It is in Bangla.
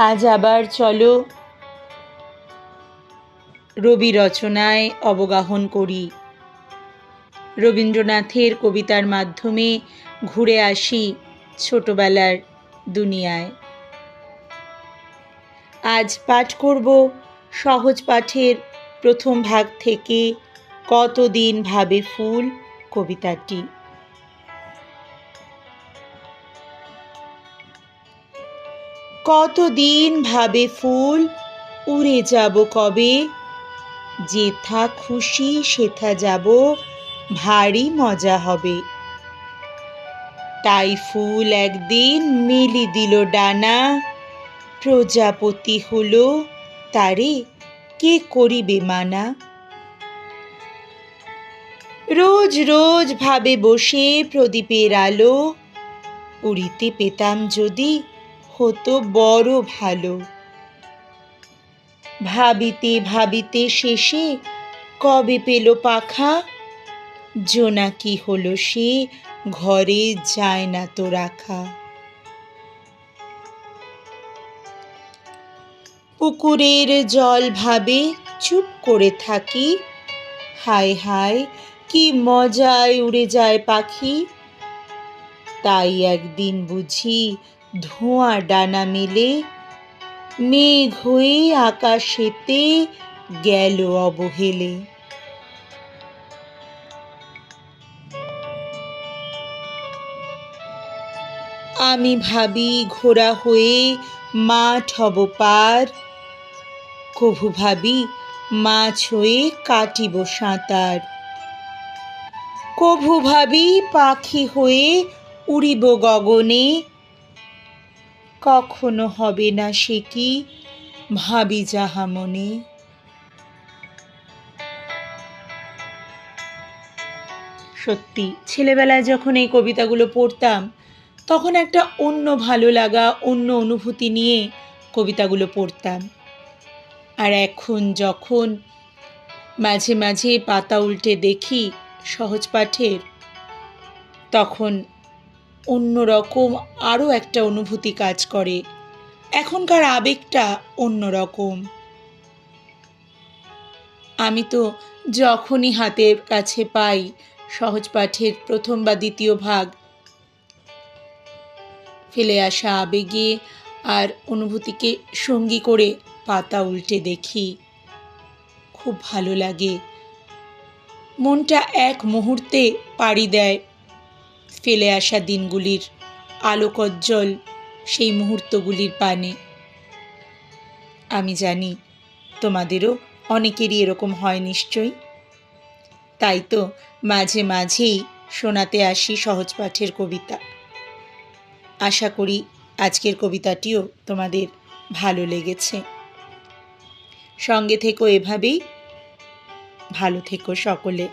আজ আবার চলো রবি রচনায় অবগাহন করি। রবীন্দ্রনাথের কবিতার মাধ্যমে ঘুরে আসি ছোটবেলার দুনিয়ায়। আজ পাঠ করব সহজ পাঠের প্রথম ভাগ থেকে কতদিন ভাবে ফুল কবিতাটি। কতদিন ভাবে ফুল উড়ে যাব কবে, যেথা খুশি সেথা যাব, ভারী মজা হবে। তাই ফুল একদিন মেলি দিল ডানা, প্রজাপতি হলো তারে কে করিবে মানা। রোজ রোজ ভাবে বসে প্রদীপের আলো, উড়িতে পেতাম যদি হতো বড় ভালো। ভাবিতে ভাবিতে শেষে কবে পেল পাখা, জোনাকি হলো সে ঘরে যায় না তো রাখা। পুকুরের জল ভাবে চুপ করে থাকি, হায় হায় কি মজায় উড়ে যায় পাখি। তাই একদিন বুঝি ধোঁয়া ডানা মেলে, মেঘ হয়ে আকাশেতে গেল অবহেলে। আমি ভাবি ঘোড়া হয়ে মাঠ হব পার, কভু ভাবি মাছ হয়ে কাটিব সাঁতার। কভু ভাবি পাখি হয়ে উড়িব গগনে, কখনো হবে না সে কি ভাবি যাহা মনে। সত্যি ছেলেবেলায় যখন এই কবিতাগুলো পড়তাম তখন একটা অন্য ভালো লাগা, অন্য অনুভূতি নিয়ে কবিতাগুলো পড়তাম। আর এখন যখন মাঝে মাঝে পাতা উল্টে দেখি সহজ পাঠের, তখন অন্যরকম আরও একটা অনুভূতি কাজ করে। এখনকার আবেগটা অন্যরকম। আমি তো যখনই হাতের কাছে পাই সহজ পাঠের প্রথম বা দ্বিতীয় ভাগ, ফেলে আসা আবেগে আর অনুভূতিকে সঙ্গী করে পাতা উল্টে দেখি, খুব ভালো লাগে। মনটা এক মুহূর্তে পাড়ি দেয় ফেলে আসা দিনগুলির আলোকজ্জ্বল সেই মুহূর্তগুলির পানে। আমি জানি তোমাদেরও অনেকেরই এরকম হয় নিশ্চয়ই। তাই তো মাঝে মাঝেই শোনাতে আসি সহজ পাঠের কবিতা। আশা করি আজকের কবিতাটিও তোমাদের ভালো লেগেছে। সঙ্গে থেকো এভাবেই, ভালো থেকো সকলে।